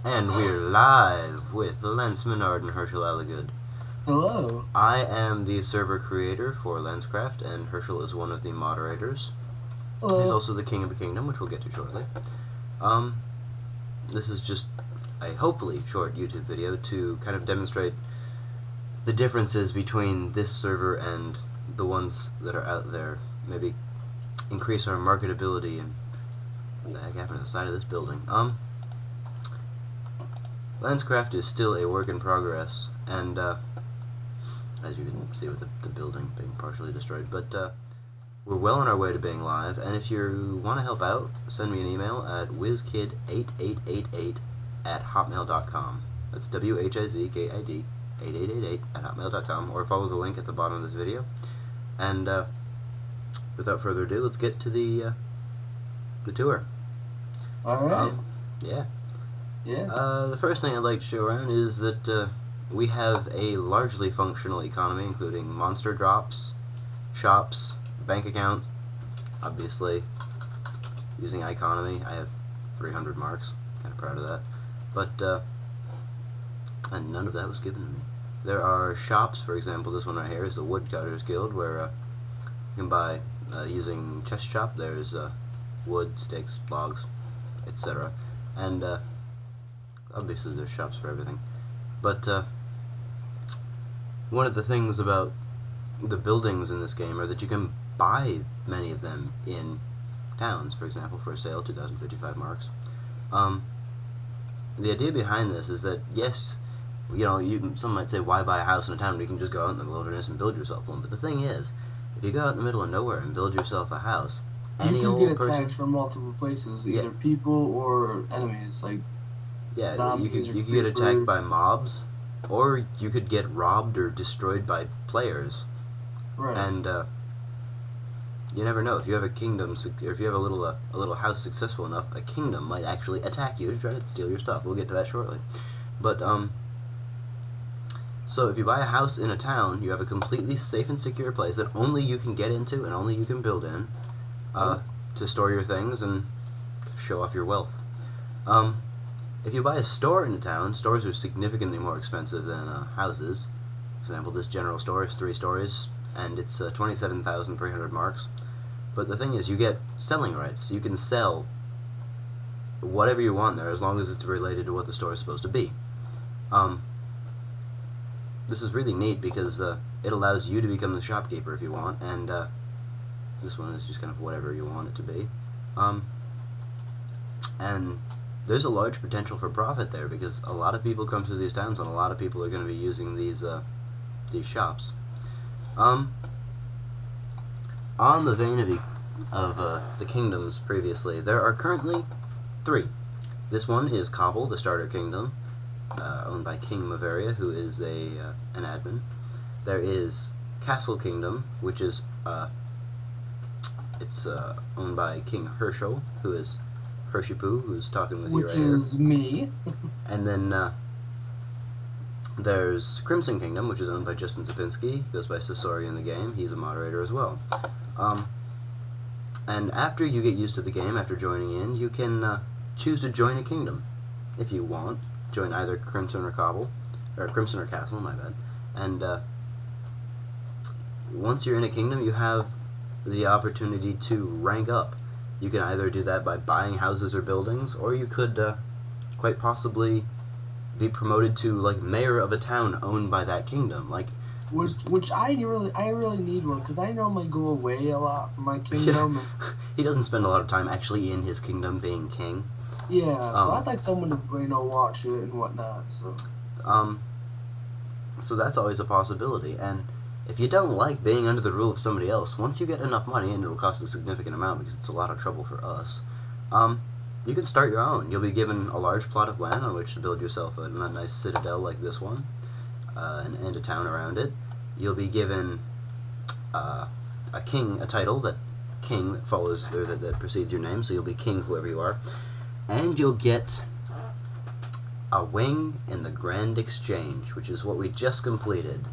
And we're live with Lance Menard and Herschel Alligood. Hello. I am the server creator for LanceCraft, and Herschel is one of the moderators. Hello. He's also the king of a kingdom, which we'll get to shortly. This is just a hopefully short YouTube video to kind of demonstrate the differences between this server and the ones that are out there. Maybe increase our marketability and what the heck happened to the side of this building? LanceCraft is still a work in progress, and as you can see with the building being partially destroyed, but we're well on our way to being live, and if you want to help out, send me an email at whizkid8888@hotmail.com. That's WHIZKID 8888@hotmail.com, or follow the link at the bottom of this video. And without further ado, let's get to the tour. Alright. Yeah. The first thing I'd like to show around is that we have a largely functional economy, including monster drops, shops, bank accounts. Obviously, using economy, I have 300 marks. Kind of proud of that. But and none of that was given to me. There are shops, for example. This one right here is the Woodcutters Guild, where you can buy using chest shop. There's wood, sticks, logs, etc. And obviously there's shops for everything. But one of the things about the buildings in this game are that you can buy many of them in towns. For example, for a sale, 2,055 marks. The idea behind this is that, yes, you know, some might say, why buy a house in a town when you can just go out in the wilderness and build yourself one? But the thing is, if you go out in the middle of nowhere and build yourself a house, any old person... You can get attacked from multiple places, either people or enemies, like you could get attacked by mobs, or you could get robbed or destroyed by players. Right. And you never know. If you have a kingdom, or if you have a little house successful enough, a kingdom might actually attack you to try to steal your stuff. We'll get to that shortly. But so if you buy a house in a town, you have a completely safe and secure place that only you can get into and only you can build in to store your things and show off your wealth. If you buy a store in a town, stores are significantly more expensive than houses. For example, this general store is 3 stories, and it's 27,300 marks. But the thing is, you get selling rights. You can sell whatever you want there, as long as it's related to what the store is supposed to be. This is really neat because it allows you to become the shopkeeper if you want, and this one is just kind of whatever you want it to be. And there's a large potential for profit there, because a lot of people come through these towns, and a lot of people are going to be using these shops. On the vein of the kingdoms previously, there are currently 3. This one is Cobble, the starter kingdom, owned by King Mavaria, who is an admin. There is Castle Kingdom, which is owned by King Herschel, who is Hershipoo, who's talking with you right here. Which is me. And then there's Crimson Kingdom, which is owned by Justin Zapinski. He goes by Sasori in the game. He's a moderator as well. And after you get used to the game, after joining in, you can choose to join a kingdom if you want. Join either Crimson or Cobble, or Crimson or Castle, my bad. And once you're in a kingdom, you have the opportunity to rank up. You can either do that by buying houses or buildings, or you could quite possibly be promoted to, like, mayor of a town owned by that kingdom. Like, which I really need one, because I normally go away a lot from my kingdom. Yeah. He doesn't spend a lot of time actually in his kingdom being king. Yeah, so I'd like someone to, watch it and whatnot. So that's always a possibility. And if you don't like being under the rule of somebody else, once you get enough money, and it'll cost a significant amount because it's a lot of trouble for us, you can start your own. You'll be given a large plot of land on which to build yourself a nice citadel like this one, and a town around it. You'll be given a title that follows, or that precedes your name, so you'll be king whoever you are. And you'll get a wing in the Grand Exchange, which is what we just completed.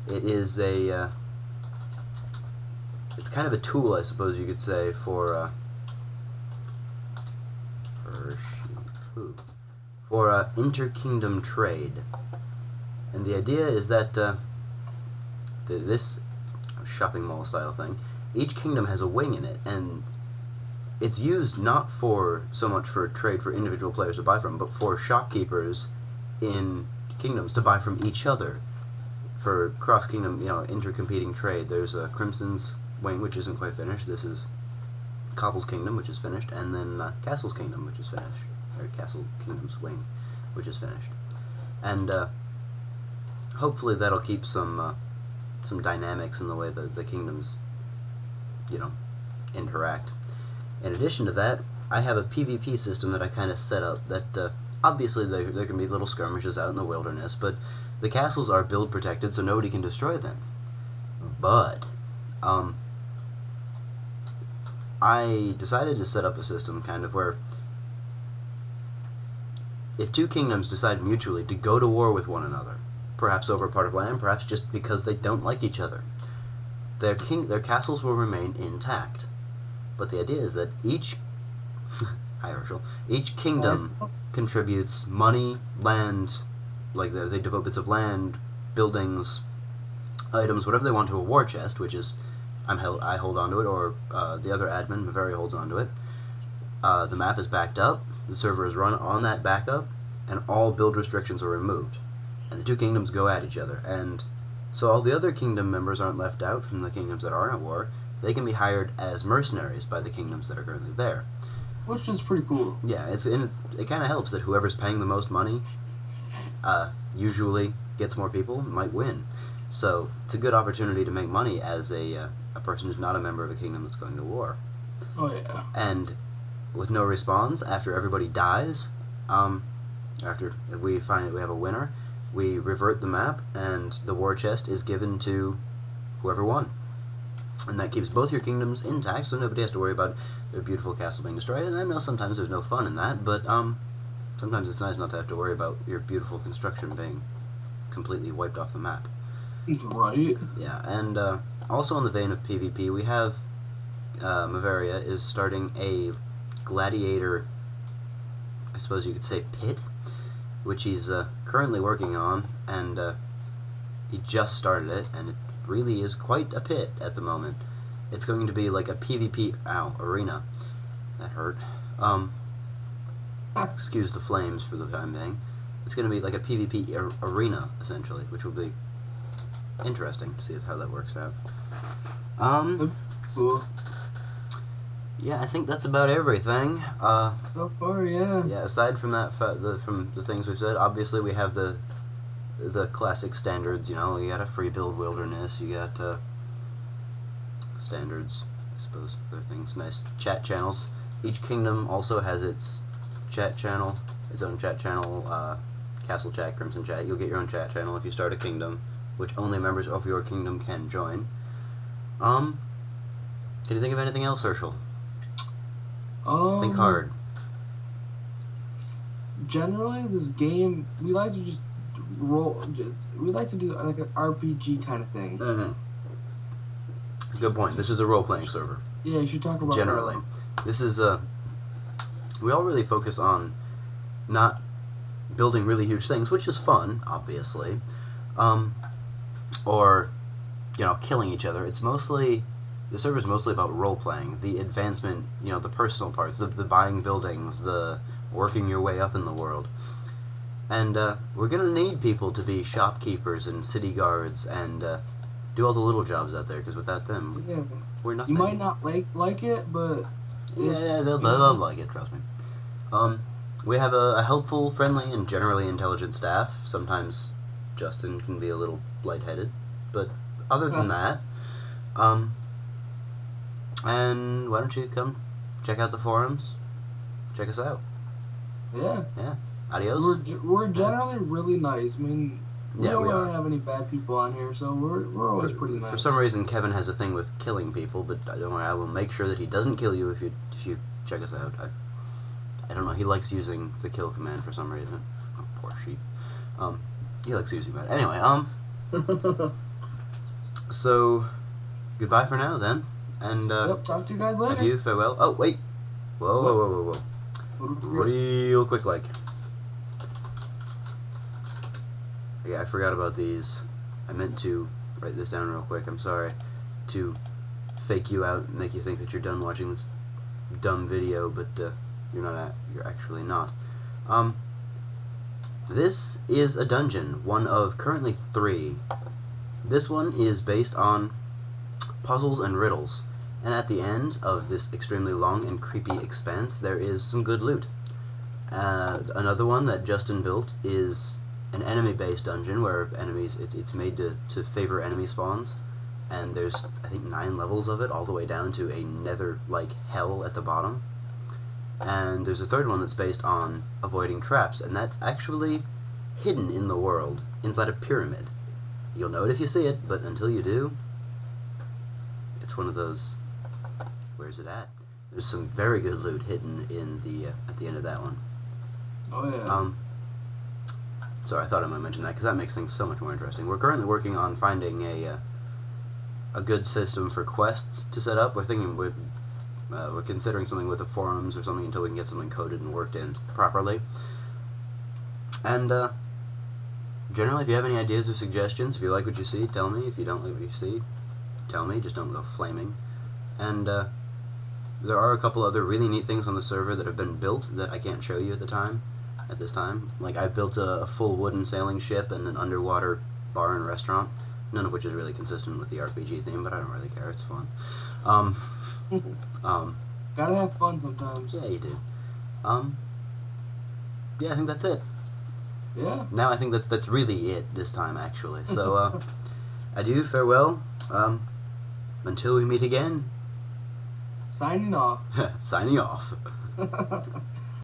It is it's kind of a tool, I suppose you could say, for for inter-kingdom trade. And the idea is that this shopping mall style thing, each kingdom has a wing in it, and it's used not for so much for trade for individual players to buy from, but for shopkeepers in kingdoms to buy from each other for cross-kingdom, intercompeting trade. There's Crimson's wing, which isn't quite finished. This is Cobble's kingdom, which is finished, and then Castle's kingdom, which is finished, or Castle Kingdom's wing, which is finished. And hopefully that'll keep some dynamics in the way that the kingdoms, interact. In addition to that, I have a PvP system that I kind of set up that obviously there can be little skirmishes out in the wilderness, but the castles are build protected, so nobody can destroy them. But I decided to set up a system kind of where if two kingdoms decide mutually to go to war with one another, perhaps over a part of land, perhaps just because they don't like each other, their castles will remain intact. But the idea is that each each kingdom contributes money, land, like they devote bits of land, buildings, items, whatever they want to a war chest, which is I hold onto it, or the other admin, Maveri, holds onto it. The map is backed up, the server is run on that backup, and all build restrictions are removed. And the two kingdoms go at each other. And so all the other kingdom members aren't left out from the kingdoms that are at war. They can be hired as mercenaries by the kingdoms that are currently there. Which is pretty cool. Yeah, it kind of helps that whoever's paying the most money usually gets more people, might win. So it's a good opportunity to make money as a person who's not a member of a kingdom that's going to war. Oh, yeah. And with no respawns, after everybody dies, after we find that we have a winner, we revert the map, and the war chest is given to whoever won. And that keeps both your kingdoms intact, so nobody has to worry about their beautiful castle being destroyed. And I know sometimes there's no fun in that, but sometimes it's nice not to have to worry about your beautiful construction being completely wiped off the map. Right. Yeah, and also in the vein of PvP, we have Mavaria is starting a gladiator, I suppose you could say, pit, which he's currently working on, and he just started it, and it really is quite a pit at the moment. It's going to be like a PvP arena. That hurt. Excuse the flames for the time being. It's going to be like a PvP arena, essentially, which will be interesting to see how that works out. Cool. Yeah, I think that's about everything. So far, yeah. Yeah, aside from that, from the things we've said, obviously we have the classic standards. You got a free build wilderness. You got standards, I suppose. Other things, nice chat channels. Each kingdom also has its chat channel, its own chat channel. Castle chat, Crimson chat. You'll get your own chat channel if you start a kingdom, which only members of your kingdom can join. Can you think of anything else, Herschel? Think hard. Generally, this game, we like to just roll. We like to do like an RPG kind of thing. Mm-hmm. Good point. This is a role-playing server. Yeah, you should talk about generally. that. This is we all really focus on not building really huge things, which is fun, obviously, or killing each other. It's mostly the server is mostly about role-playing, the advancement, the personal parts, the buying buildings, the working your way up in the world. And we're going to need people to be shopkeepers and city guards and do all the little jobs out there, because without them, we're nothing. You might not like it, but... Yeah, they'll like it, trust me. We have a helpful, friendly, and generally intelligent staff. Sometimes Justin can be a little lightheaded, but other than that, and why don't you come check out the forums, check us out. Yeah. Yeah. Adios. We're generally really nice. I mean, we don't we really are. have any bad people on here, so we're always pretty nice. For some reason, Kevin has a thing with killing people, but don't worry, I will make sure that he doesn't kill you if you check us out. I don't know. He likes using the kill command for some reason. Oh, poor sheep. He likes using that. Anyway, so goodbye for now then, and yep, talk to you guys later. Adieu, farewell. Oh wait, whoa. Real quick, like. Yeah, I forgot about these. I meant to write this down real quick. I'm sorry. To fake you out and make you think that you're done watching this dumb video, but you're not. You're actually not. This is a dungeon, one of currently 3. This one is based on puzzles and riddles, and at the end of this extremely long and creepy expanse, there is some good loot. Another one that Justin built is an enemy-based dungeon where enemies. It's made to favor enemy spawns, and there's I think 9 levels of it, all the way down to a nether-like hell at the bottom. And there's a third one that's based on avoiding traps, and that's actually hidden in the world, inside a pyramid. You'll know it if you see it, but until you do, it's one of those, where's it at? There's some very good loot hidden in the, at the end of that one. Oh yeah. Sorry, I thought I might mention that, because that makes things so much more interesting. We're currently working on finding a good system for quests to set up. We're thinking we're considering something with the forums or something until we can get something coded and worked in properly. And generally, if you have any ideas or suggestions, if you like what you see, tell me. If you don't like what you see, tell me. Just don't go flaming. And there are a couple other really neat things on the server that have been built that I can't show you at this time. Like, I built a full wooden sailing ship and an underwater bar and restaurant, none of which is really consistent with the RPG theme, but I don't really care. It's fun. Gotta have fun sometimes. Yeah, you do. Yeah, I think that's it. Yeah. Now I think that's really it this time, actually. So, adieu, farewell. Until we meet again. Signing off. Signing off.